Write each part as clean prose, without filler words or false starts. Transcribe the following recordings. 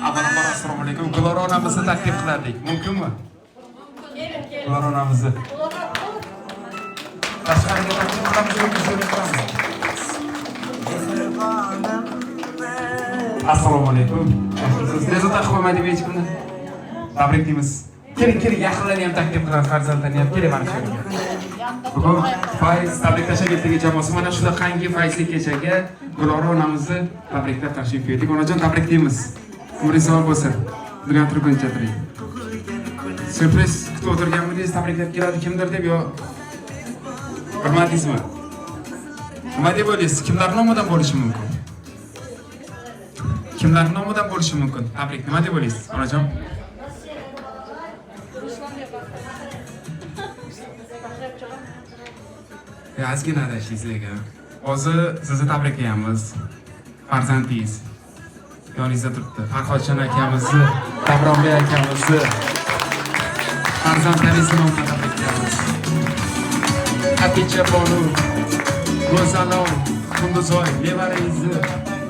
Avvalambor assalomu alaykum. Gulora onamizni taklif qilardik. Mumkinmi? Gulora onamizni. Tashqariga taklif qilamiz yoki so'raymiz? Assalomu alaykum. Siz bezovta qilmaydi hech kimni. Tabriklaymiz. Keling, yaqinlarni ham taklif qilamiz, farzandlarni ham keling mana shu yerga. Bugun Fayz tabriklash agentligi jamoasi mana shunday qangi fayzli kechaga Gulora onamizni tabriklab tashrif buyurdik. Onajon tabriklaymiz. Umringiz sog' bo'lsin. Bugun turguncha tiring. Surpriz kutib o'tirganmidingiz, tabriklab keladi kimdir deb yo bilmadingizmi? Nima deb o'ylaysiz? Kimlar nomidan bo'lishi mumkin? Kimlar nomidan bo'lishi mumkin? Tabrik nima deb o'ylaysiz, onajon? Ozgina adashingiz lekin. Hozir sizni tabriklaymiz. Farzandingiz yoningizda turibdi. Farhodjon akamizni, Davronbek akamizni farzandlaringizni nomidan tabriklaymiz. Haticha Bonu, Go'zalov, Kunduzoy, nevarangizni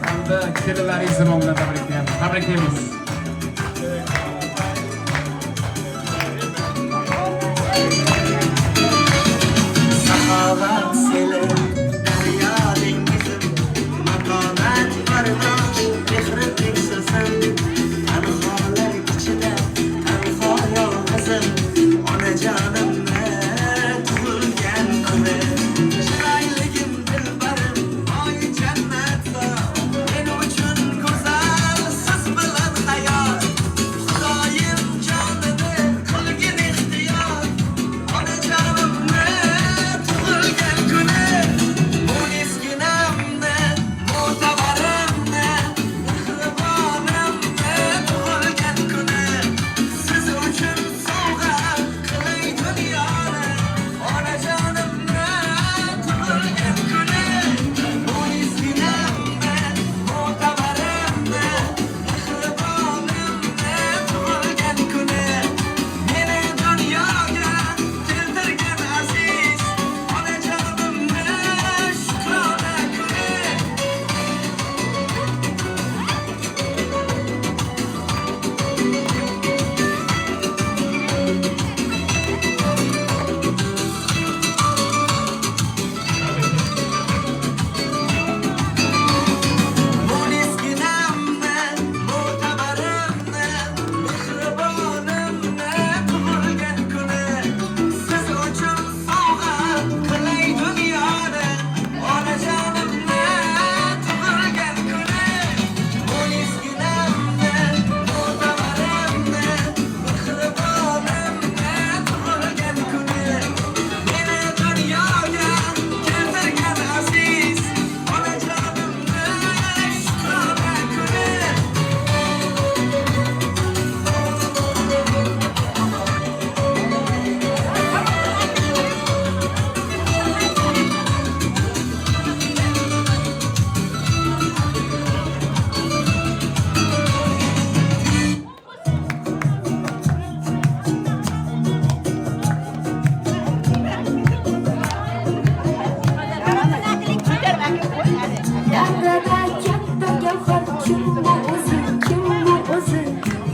hamda kelinlaringizni nomidan tabriklaymiz. Tabriklaymiz. Sahavat seli, daryo dengizim, maqomat bardosh, mehri teksasan, anholar ichida, anho yolg'izim, onajonimni tug'ilgan kuni. Chiroyligim dilbarim, oy jannatda, men uchun go'zal, siz bilan hayot. Xudoyim jonini qilgin ixtiyor, onajonimni tug'ilgan kuni. Bu eskinamni, mo'tabarimni, mehribonimni tug'ilgan kuni. Siz uchun sovg'a qilay dunyoni, onajonimni tug'ilgan kuni. Bu eskinamni, mo'tabarimni, mehribonimni tug'ilgan kuni. Meni dunyoga keltirgan aziz, onajonimni shukrona kuni. Bu eskinamni, mo'tabarimni, mehribonimni tug'ilgan kuni. Siz uchun sovg'a qilay dunyoni, onajonimni tug'ilgan kuni. Bu eskinamni, mo'tabarimni, mehribonimni tug'ilgan kuni. Meni dunyoga keltirgan aziz, onajonimni shukrona kuni. Darada katta gavhar kim bu o'zi, kim bu o'zi?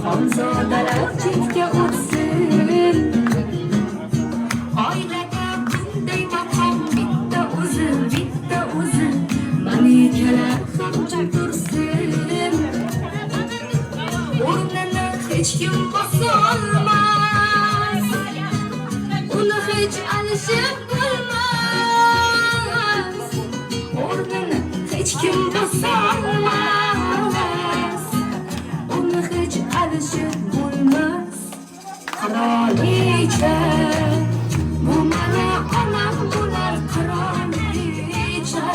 Xonzodalar chetga o'tsin. Oilada bunday maqom bitta o'zi, bitta o'zi. Malikalar ham jim tursin. O'rnini hech kim bosolmas. Uni hech alishib bo'lmas. O'rnini hech kim bosolmas. Uni hech alishib bo'lmas. Qirolicha, bu mani onam bo'lar qirolicha.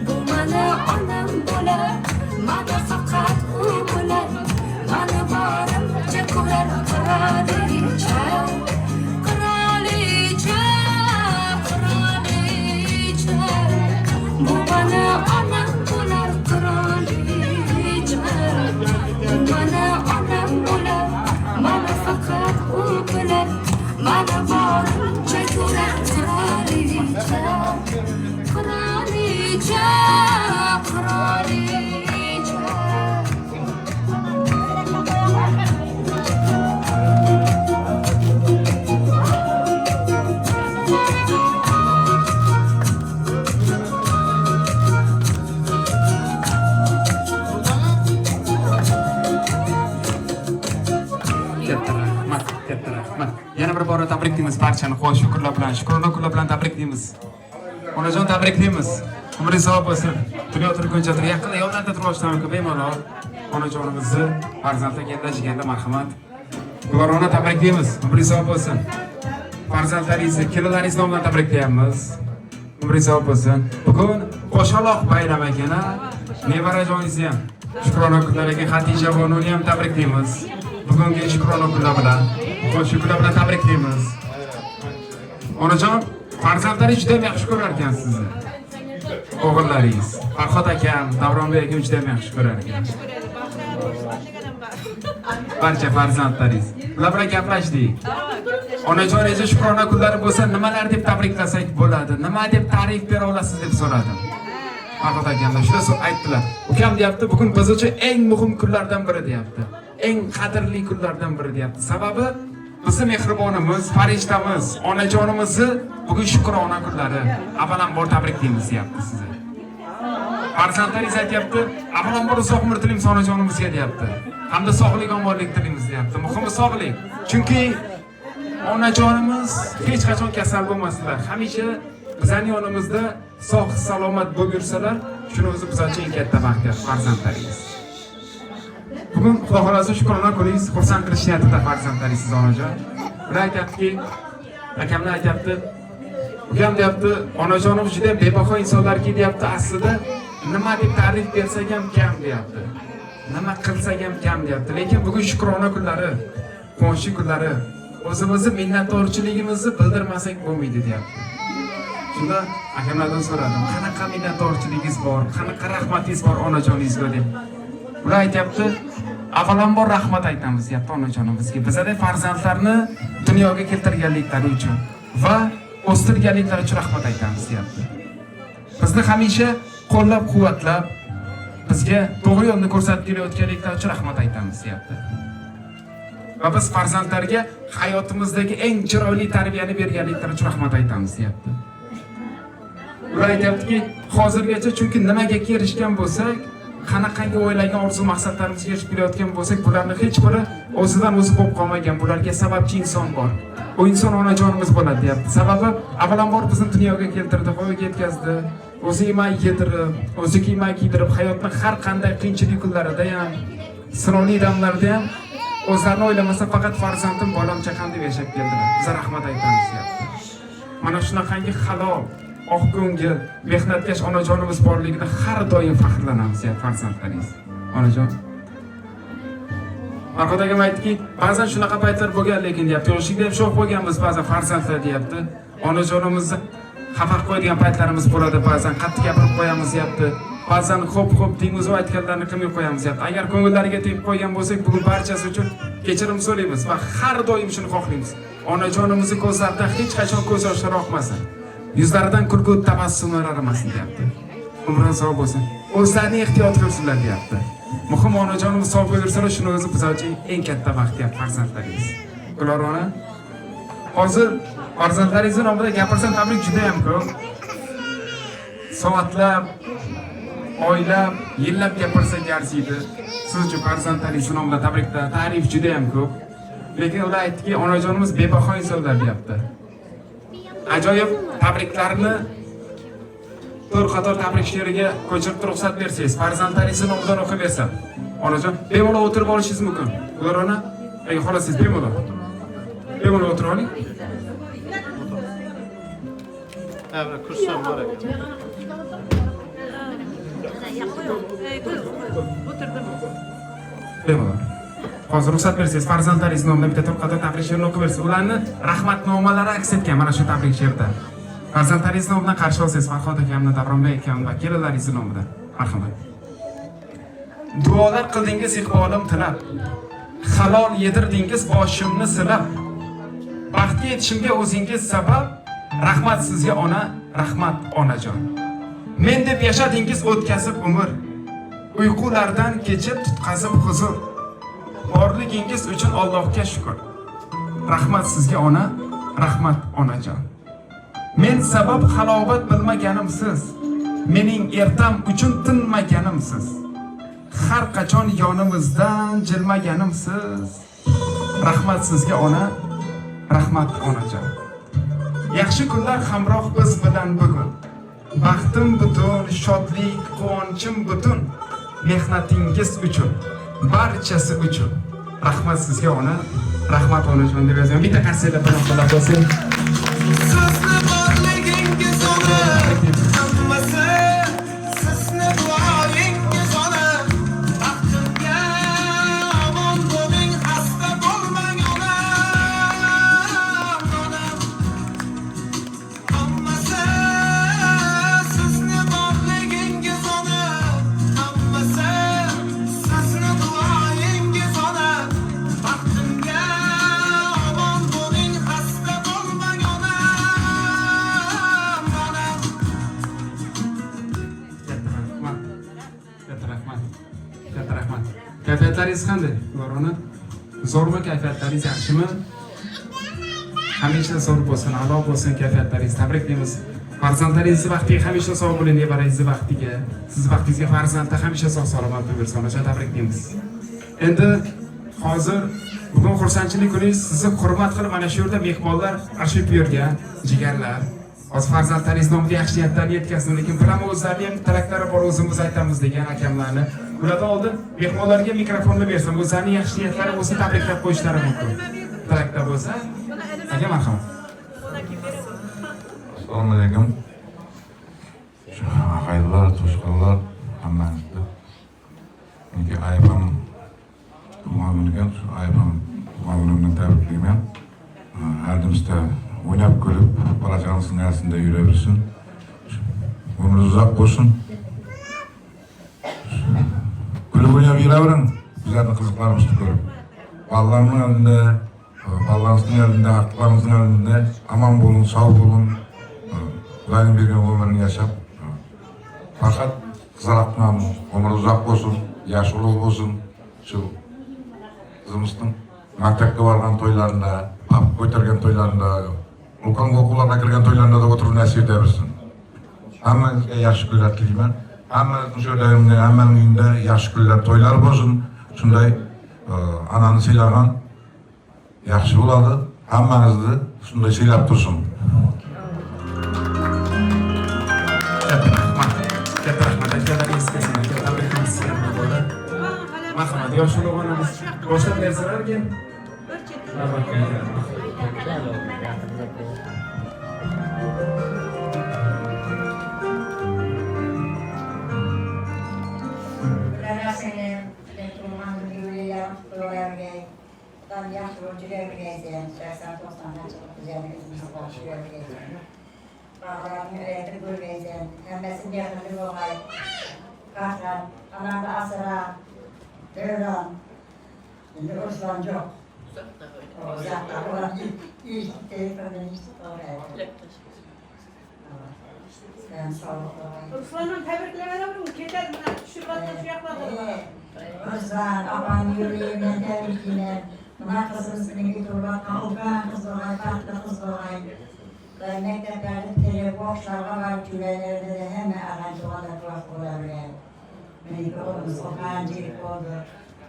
Bu mani onam bo'lar, mani faqat u bo'lar. Mani borimcha ko'rar qirolicha. Qirolicha, qirolicha. Bu mani onam bo'lar qirolicha. qirolicha, qirolicha. Katta rahmat. Yana bir bora tabriklaymiz barchani. Xush shukrlar bilan, shukrona bilan tabriklaymiz. Onajon tabriklaymiz. Umringiz uzoq bo'lsin. Dunyo turguncha yaqin yonlarda turishdan bemalol onajonimizni farzandga yondashganda marhamat. Ularni tabriklaymiz. Umringiz uzoq bo'lsin. Farzandlaringizni, kelinlaringiz nomidan tabriklaymiz. Umringiz uzoq bo'lsin. Bugun qo'shaloq bayram ekana, nevarajoningizni ham shukrona kunlariga Xatija Bonuni ham tabriklaymiz. Bugungi shukrona kunlar bilan, qo'shiq kunlar bilan tabriklaymiz. Onajon, farzandlaringiz juda ham yaxshi ko'rar ekan sizni. O'g'illaringiz, Farhod akam, Davronbek akam juda ham yaxshi ko'rar ekan. Barcha farzandlaringiz. Ular bilan gaplashdik. Onajoningiz shukrona kunlari bo'lsa, nimalar deb tabriklasak bo'ladi? Nima deb ta'rif bera olasiz deb so'radim. Farhod akamlar shuni aytdilar. Ukam deyapti, bugun biz uchun eng muhim kunlardan biri deyapti. Eng qadrli kunlardan biri deyapti. Sababi bizni mehribonimiz, farishtamiz, onajonimizni bugun shukrona kunlari. Avvalambor tabriklaymiz deyapti sizni. Farzandlaringiz aytayapti, avvalambor uzoq umr tilaymiz onajonimizga deyapti. Hamda sog'lik, omonlik tilaymiz deyapti. Muhimi sog'lik. Chunki onajonimiz hech qachon kasal bo'lmasdilar. Hamisha bizning yonimizda sog' salomat bo'lib yursalar, shuni o'zi biz uchun eng katta baxt farzandlaringiz. Bugun Xudo xolasa shukrona kuningiz xursand qilish niyatida farzandlaringiz onajon. Ular aytayaptiki, akamlar aytayapti, ukam deyapti, onajonimiz juda bebaho insonlarki deyapti, aslida nima deb ta'rif bersak ham kam deyapti. Nima qilsak ham kam deyapti. Lekin bugun shukrona kunlari, quvonch kunlari, o'zimizni minnatdorchiligimizni bildirmasak bo'lmaydi deyapti. Shunda akamlardan so'radim, qanaqa minnatdorchiligingiz bor, qanaqa rahmatingiz bor onajoningizga deb. Ular aytayapti, avvalambor rahmat aytamiz deyapti onajonimizga. Bizning farzandlarni dunyoga keltirganliklari uchun va o'stirganliklari uchun rahmat aytamiz deyapti. Bizni hamisha qo'llab-quvvatlab, bizga to'g'ri yo'lni ko'rsatib kelayotganliklari uchun rahmat aytamiz deyapti. Va biz farzandlarga hayotimizdagi eng chiroyli tarbiyani berganliklari uchun rahmat aytamiz deyapti. Ular aytayaptiki, hozirgacha chunki nimaga erishgan bo'lsak, qanaqangi o'ylagan orzu maqsadlarimizga erishib kelayotgan bo'lsak, bularning hech biri o'zidan o'zi bo'lib qolmagan. Bularga sababchi inson bor. O inson onajonimiz bo'ladi deyapti. Sababi avvalambor bizni dunyoga keltirdi, voyaga yetkazdi. O'zi yemay yedirib, o'zi kiymay kiydirib, hayotning har qanday qiyinchilik kunlarida ham, sinovli damlarda ham o'zlarini o'ylamasa faqat farzandim, bolam, chaqam deb yashab keldilar. Biz rahmat aytamiz deyapti. Mana shunaqangi halol, oq ko'ngil, mehnatkash onajonimiz borligida har doim faxrlanamiz deyapti farzandlaringiz. Onajon. Farhod akam aytdiki, ba'zan shunaqa paytlar bo'lgan, lekin deyapti, yoshlikda ham sho'x bo'lganmiz ba'zan farzandlar deyapti. Onajonimizni xafa qo'yadigan paytlarimiz bo'ladi, ba'zan qattiq gapirib qo'yamiz deyapti. Ba'zan xo'p deymiz va aytganlarni qilmay qo'yamiz deyapti. Agar ko'ngillariga tegib qo'ygan bo'lsak, bugun barchasi uchun kechirim so'raymiz va har doim shuni xohlaymiz. Onajonimizning ko'zlaridan hech qachon ko'z yoshlari oqmasin. Yuzlaridan kulgu tabassumlar arimasin deyapti. Umri sog' bo'lsin. O'zlarini ehtiyot qilsinlar deyapti. Muhim onajonimiz sog' bo'lsalar, shuni o'zi biz uchun eng katta baxt deyapti farzandlaringiz. Ular ona hozir farzandlaringiz nomida gapirsam tabrik juda ham ko'p. Soatlab, oylab, yillab gapirsak arziydi. Siz uchun farzandlaringiz nomida tabriklar, ta'rif juda ham ko'p. Lekin ular aytdiki, onajonimiz bebaho insonlar deyapti. Ajoyib tabriklarni to'rt qator tabrik she'riga ko'chirib ruxsat bersangiz, farzandlaringiz nomidan o'qib bersam. Onajon, bemalol o'tirib olishingiz mumkin. Ular ona, agar xohlasangiz bemalol. Bemalol o'tirib oling. Evet, kursam var ekan. Bemalol. Hozir ruxsat bersangiz, farzandlaringiz nomidan bitta to'rt qator tabrik she'rini o'qib bersangiz, ularni rahmatnomalari aks etgan mana shu tabrik she'rda. Farzandlaringiz nomidan qarshi olsangiz, Farhod akamni, Davronbek akamni va kelinlaringiz nomidan. Marhamat. Duolar qildingiz iqbolim tilab, halol yedirdingiz boshimni silab. Baxtga yetishimga o'zingiz sabab, rahmat sizga ona, rahmat onajon. Men deb yashadingiz o'tkazib umr. Uyqulardan kechib tutqazib huzur. Borligingiz uchun Allohga shukr. Rahmat sizga ona, rahmat onajon. Men sabab halovat bilmaganimsiz. Mening ertam uchun tinmaganimsiz. Har qachon yonimizdan jilmaganimsiz. Rahmat sizga ona, rahmat onajon. Yaxshi kunlar hamroh biz bilan bugun. Baxtim butun, shodlik, quvonchim butun. Mehnatingiz uchun, barchasi uchun. Rahmat sizga ona, rahmat onajon deb yozaman. Bitta qasida bilan qo'llab qo'ysin. Sizni borligingiz ona, hammasi sizni duoyingiz ona. Baxtimga omon bo'ling, xasta bo'lmang ona. Hammasi sizni borligingiz ona, hammasi sizni duoyingiz ona. Baxtimga omon bo'ling, xasta bo'lmang ona. Katta rahmat. Kayfiyatlaringiz qanday? Borona? Zo'rmi kayfiyatlaringiz, yaxshimi? Hamisha zo'r bo'lsin, a'lo bo'lsin kayfiyatlaringiz. Tabriklaymiz. Farzandlaringiz vaqtiga hamisha sog' bo'ling, nevarangiz vaqtiga. Siz vaqtingizga farzandlar hamisha sog' salomat bo'lsin. Onajon tabriklaymiz. Endi hozir bugun xursandchilik kuningiz. Sizni hurmat qilib mana shu yerda mehmonlar arshib yurgan jigarlar. Hozir farzandlaringiz nomiga yaxshi niyatlarni yetkazsin, lekin bilaman o'zlarining ham tilaklari bor, o'zimiz aytamiz degan akamlarni. Ulardan oldin mehmonlarga mikrofonni bersam, o'zlarining yaxshi niyatlari bo'lsa tabriklab qo'yishlari mumkin. Tilakda bo'lsa, aka marhamat. Assalomu alaykum. Xayrlar, to'shqonlar hammangizga. Menga ayibam tug'ilgan, shu ayibam tug'ilganimni tabriklayman. Hardimizda o'ynab kulib, bolachamiz singari yuraversin. Umringiz uzoq bo'lsin. Kulib o'ynab yuravering. Bizlarning qiziqlarimizni ko'rib. Bolalarning oldida, bolalarimizning oldida, aqllarimizning oldida omon bo'lin, sog' bo'lin. Ularning bergan umrini yashab, faqat qizaloqman, umri uzoq bo'lsin, yoshi ulug' bo'lsin. Shu qizimizning maktabga borgan to'ylarida, pap ko'targan to'ylarida, ulkan o'quvlarga kirgan to'ylarida o'tirib nasib etaversin. Hammangizga yaxshi kunlar tilayman. Hammangizning sho'rlaringizda, hammaning uyida yaxshi kunlar, to'ylar bo'lsin. Shunday anani siylagan yaxshi bo'ladi. Hammangizni shunday siylab tursin. Katta rahmat. Akalaringiz kelsin, tabriklaymiz sizlarni bo'ldi. Marhamat, yosh ulug'onamiz boshlab bersalarkin. Bağlarını öğretip görmeyeceğim. Hemmesini yakınlık olay. Katran, ananda asıra, dövran. Şimdi Osman çok. Uzakta olan ilk telefonun oraya. Sen sağ ol. Osman'ın tebriklemeleri mi? Keter mi? Şubat'ta şu yakmadı. Osman, aman yüreğimden tebrikler. Buna kızımızın bir turba, kavga kız olay, tatlı kız olay. Mekteplerde teleboşlarga var, küvelerde de hemen arancı olarak olabilir. Benim oğlumuz okancılık oldu,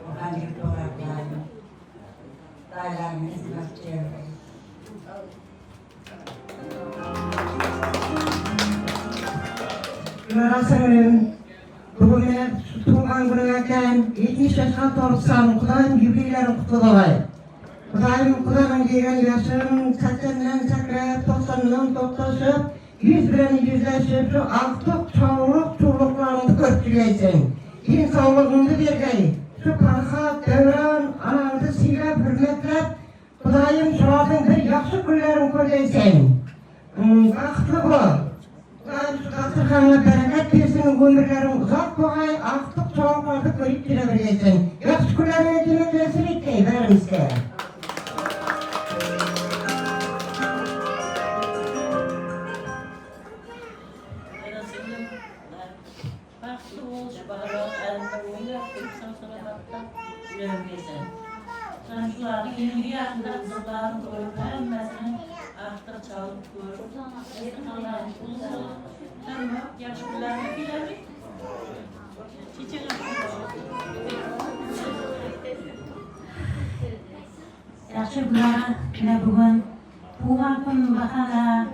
okancılık olarak yani. Dayılarımın hizmetçi öyle. Merhabalarım. Bugün tuğan günüken 70 yaşına torsan, Kudayım yübeylerim kutlu olayım. Kudayım degen yaşım 80'den sakrayıp 90'dan toktaşıp 100 bilen yüzleşip şu aktık çoğunluk çuğluklarını köpçüleysin. İnsonluğunu bergey. Şu parxat, devran, ananızı siylep, hürmetlep Kudayım şuadın bir yaxşı günlerini ko'rgaysan. Baxtlı bol. Kudayım şu dasturxonga bereket bersin, ömürlerin uzak bo'lg'ay, aktık çoğunluqlarni ko'rib kelavergaysan. Yaxşı kunlarini keltirsin etkey berimizga. Baxtlı oluş balalar, elinde oynar, kimsen salamattan yürüyemeysen. Sen şuların 20 yaşında kızların koyup hemmesini ahtar çalıp görüp, Allah'ın kulusu, ama yaşlılarını bilerik. Çiçek yaxshi bular ne bugun tug'an kun bahara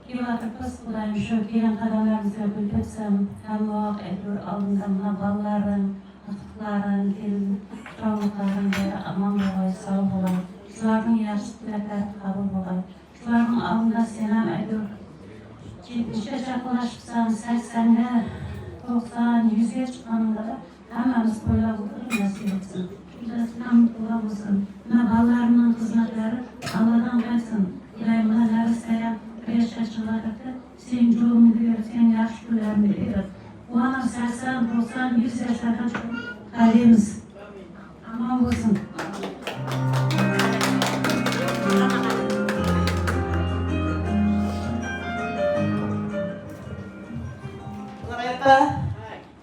kelayotib biz Xudoyim shu kelgan qadamlarimizga gul to'ksam hamroh aytur oldimda mana bolalarim qiziqlarim kelin chog'liqlarim amon bo'lg'ay sog' bo'lay shularning yaxshi tilaklari qabul bo'lg'ay shularning oldida sen ham aytur 70ga yaqinlashibsan 80ga 90 100ga chiqqaningda hammamiz qo'llab o'tirib nasib etsin ham Xudo bo'lsin mana bolalarimning xizmatlari Allohdan qaytsin iloyim mana narisaya 5 yoshlarida sen jo'mni ber sen yaxshi kunlarni ber ular 80 90 100 yoshlargacha qaraymiz amon bo'lsin Mereka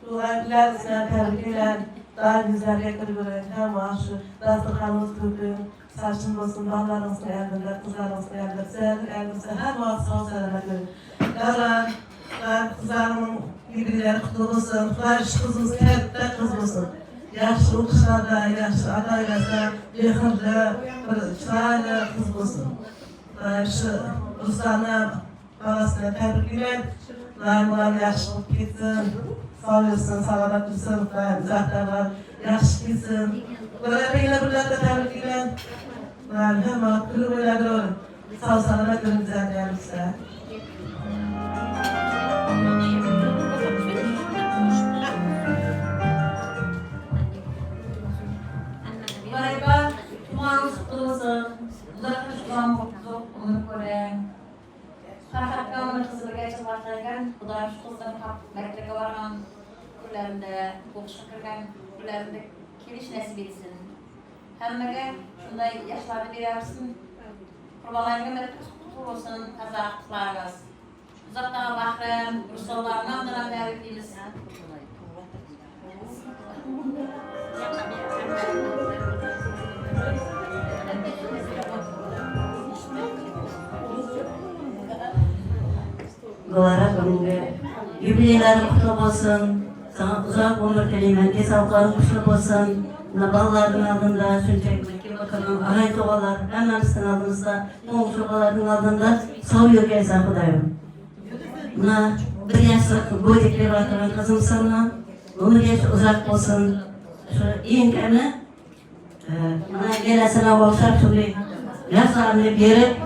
keluarga saya terbilang daha güzel yakılıyor hem maaşı dasturxonimiz ko'pin saçın olsun ballarınızın elinde kızlarınızın elinde sen elinde her vakit sağ selamet görün davran kızlarımın birbirleri kutlu olsun barış kızımız katta kız olsun yaxshi o'qishlarda yaxshi adaylarda mehrli bir chiroyli qiz bo'lsin shu Ruslanni bolasini tabriklayman ular yaxshi bo'lib ketsin sog' bo'lsin salomat bo'lsin zaxlarlar yaxshi kelsin ularga yana birlarda tabriklayman ular hamma kulib o'yladi sog' salomat o'zingizlarga Mereka tumanız kutlu olsun, uzakta çıkan mutlu olur koyayım. Sarhatkanın kızılığa çıkartırken, Xudoyim şu kızların mektebe varan kunlarında, o'qishga kirgan kunlarında kelish nasib etsin. Hammaga shunday yoshlarni berarsin. Qurbonlarga qutlu bo'lsin, qazaqlarimiz. Uzoqdan Bahram, Ruslarni ham tabriklaymiz. Dolara bugünkü yubileylerin kutlu olsun, sana uzak ömür dileyman, sağlıkların kutlu olsun. Ballarının aldığında, şunçaklık, bakalım, ağay toğalar, hemmemizin aldığımızda, oğul çoğaların aldığında sağ yok eysen Xudoyim. Buna bir yaşlık boydikleri bakalım kızım sana, ömür geç uzak olsun. Şu iyinkeni, buna gelesine olsak şöyle yaşlarını berip,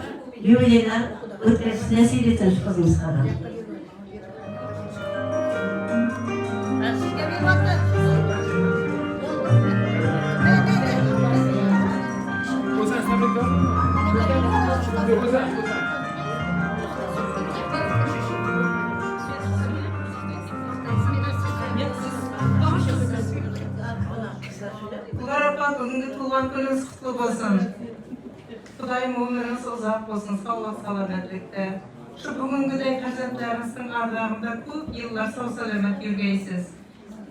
yubileyler ötkesi nasip etsin şu kızımız kadar. Ularapa bugünkü tuğan gününüz kutlu olsun. Xudoyim ömrünüz uzak olsun, sağlık selametlikte. Şu bugünküdey farzandlarinizning ardag'ida ko'p yillar sog' salomat yurgaysiz.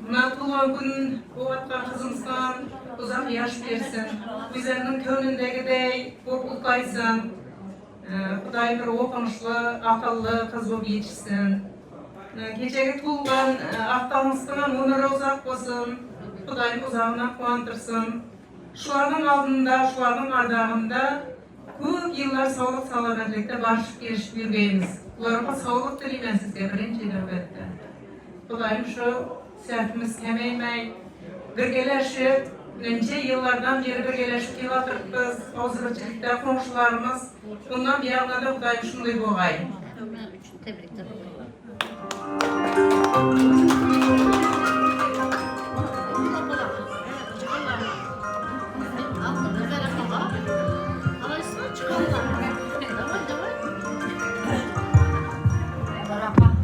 Buna tuğan gün o'tgan qizimizdan uzak yaş bersin. O'zlarining ko'nglidagidey ko'p ulg'aysin. Xudoyim bir o'qimishli, aqlli qiz bo'lib yetishsin. Kechagi tug'ilgan aqtamizdan umri uzak bo'lsin. Xudoyim uzağına quvontirsin. Shularning oldinda, shularning ardag'ida ko'p yillar sog'lik salomatlikda barishib kelishib yurgaymiz. Ularga sog'lik tilayman sizga birinchi navbatda. Xudoyim shu sertimiz kamaymay, birgalashib, necha yillardan beri birgalashib kelyapmiz. Hozirchilikda qo'shnilarimiz, bundan buyog'ida Xudoyim shunday bo'lg'ay. Tebrikler.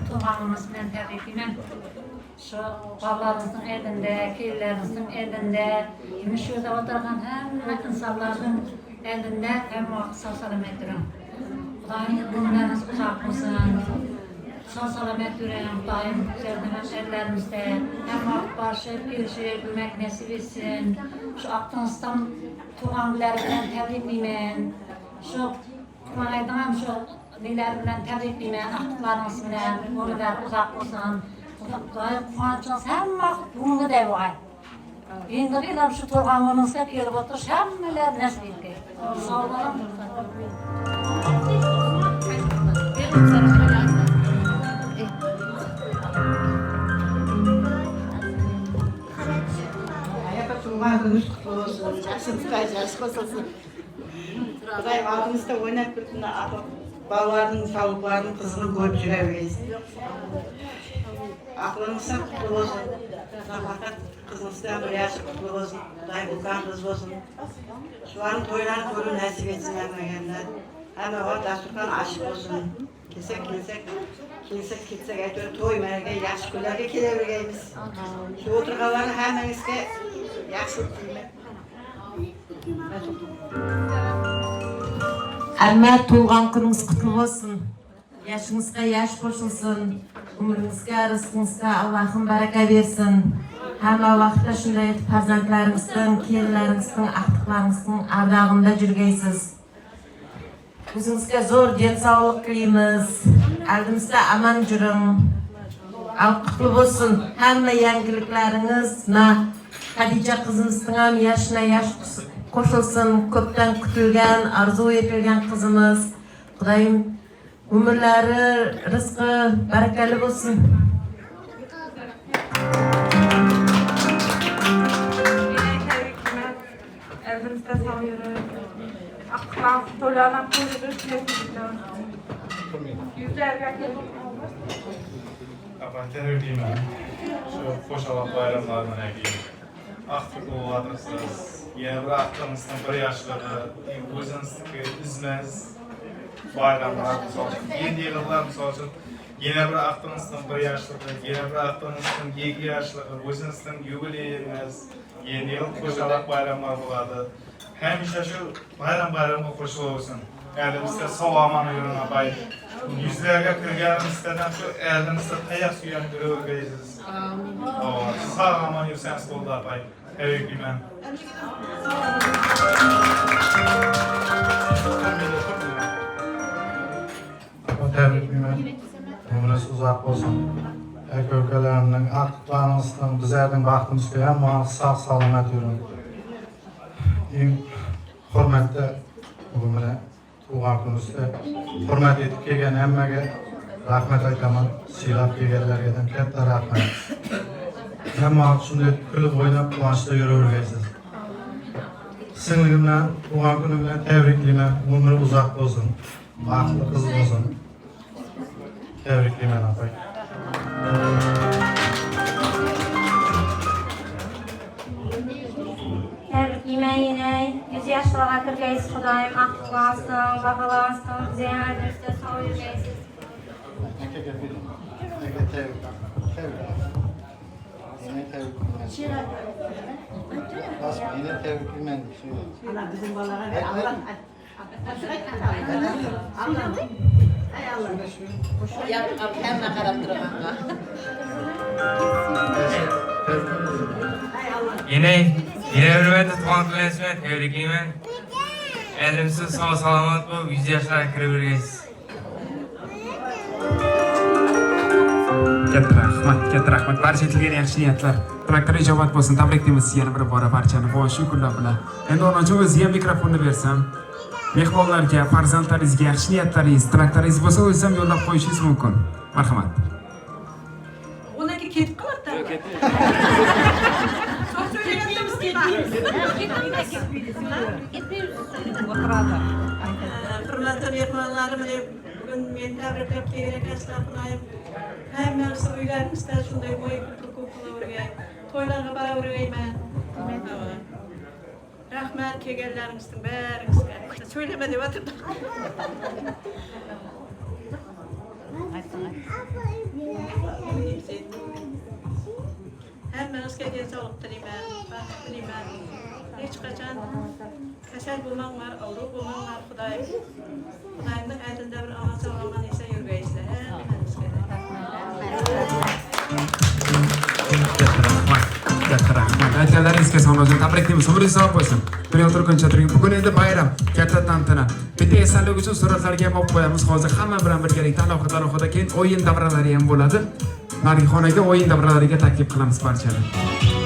Tuğanımız ben tebriklerim. Şu ballarımızın elinde, kirlerimizin elinde, şu da oturan hem insanların elinde hem sağ selametlerim. Xudoyim günleriniz uzak olsun. sağ salamet yüreğim, daim güzelden şerlerimizde hem vakit barışıp, görüşüp, gülmek nasip etsin. Şu Akdağıstan tuğanlarından tebrikliyim. Şu Kur'an'dan şu nelerden tebrikliyim, aktıklarınız bilen, onu da uzak olsan. Daim kuançınız hem vakit bunu da var. Yengeliler şu turğanlarınızda gelip otur, hemmeler nasip etsin. Sağ olun. Hayata Tuğba gününüz kutlu olsun. Yaşınız yaşlı olsun. Kudayım aldığınızda oynayıp bütün ballarının, tavuklarının kızını görüp süremeyiz. Aklınızda kutlu olsun. Fakat kızınızda bir yaşı kutlu olsun. Kudayım Ulkan kız olsun. Şu an toylarını görün nasip etsin emmeyenler. Hemen o dasturkan aşık olsun. Kilsek aytıyor toy merge yaş günlerge kelebilgeymiz. Şu oturganları hemenizge yaxshi diyeyim. Amma tuğan gününüz kutlu olsun. Yaşınızga yaş qo'shilsin. Umringizga, rizqingizga Allohim baraka bersin. Hamma vaqtda shunday etib farzandlaringizdan, kelinlaringizdan, aqtiqlaringizdan ardag'inda yurgaysiz. O'zingizga zo'r den sog'lik tilaymiz. Aldimizda aman juring. Qutlu bo'lsin hamma yangiliklaringiz. Xadija qizimizning ham yoshina yosh qo'shilsin. Ko'pdan kutilgan, arzu etilgan qizimiz. Xudoyim umrlari, rizqi barakali bo'lsin. Elimizde sağlıyorum. Aklan dolarla koyuyoruz. Yüzlerce Abatör diyeyim ben. Şu Koşalak bayramlarına gideyim. Aktık oğladırsınız. Yine bir aklınızdan bir yaşları, özünüzdeki üzmez bayramlar misal için. Yeni yıllar misal için. Yine bir aklınızdan bir yaşları, yine bir aklınızdan 2 yaşları, özünüzden yubileyiniz. Yeni yıl Koşalak bayramlar buladı. Hemşe şu bayramı koşul olsun. Elimizde sağ amanı yürün abay. Yüzlerge kırganımızdan şu elimizde tayak suyan görürgeysiz. Sağ aman yürüseniz oldu abay. Evet bilmem. Tebrik bilmem. Ömrünüz uzak olsun. Ülkelerinin aktıklarınızdan, bizlerden baktığımız gibi hem sağ salamet yürün. Hürmetli bugüne tuğan günüzde hürmet edip kelgen hemmege rahmet aytaman, silap kelgenlerden katta rahmet. Hemma shunday kulib o'ynab quvonchda yuraverasiz. Singlimdan tuğan kuni bilan tabriklayman. Umri uzoq bo'lsin. Baxtli qiz bo'lsin. Tabriklayman apay. Tebriklayman yine. 100 yaşlara kirgaysiz Xudoyim aqtlansın, bag'alansın, bize yardımcıda sağ yurgaysiz. Yine tebriklayman. Ana bizim balara Allah Yine hürmetli tuğan kılesime tebriklayman. Elimsiz sağ salamat bu 100 yaşlara kiravergaysiz. Katta rahmat. Barcha etilgan yaxshi niyatlar. Tilaklar ijobat bo'lsin. Tabriklaymiz yana bir bora barchani bu shu kunlar bilan. Endi o'rnacha o'ziga mikrofonni bersam, mehmonlarga, farzandlaringizga yaxshi niyatlaringiz, tilaklaringiz bo'lsa o'zim yo'llab qo'yishingiz mumkin. Marhamat. Onaki ketib qoladi. Çok söyleganimiz Hurmatli mehmonlarim, bugun men tabriklab kelgan aslarlarım. Hammasi uylarimizda shunday bo'y ko'p qilavergan, to'ylarga boraverayman. Rahmat kelganlaringizning baringizga. Söyleme deb o'tirdim. Hammangizga sog'lik tilayman, baxt tilayman. Hech qachon kasal bo'lmanglar, og'riq bo'lmanglar, Xudoyim. Xudoyimning aytida bir omon sog' omon esa yurgaysizlar. Hammangizga. Katta rahmat. Aytganlaringizga sog'lik uchun tabriklaymiz. Umringiz sog' bo'lsin. Dunyo turguncha turing. Bugun endi bayram, katta tantana. Bitta esalik uchun suratlarga ham olib qo'yamiz. Hozir hamma bilan birgalikda alohida keyin o'yin davralari ham bo'ladi. Narixonaga o'yin davralariga taklif qilamiz barchani.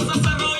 Olsa sana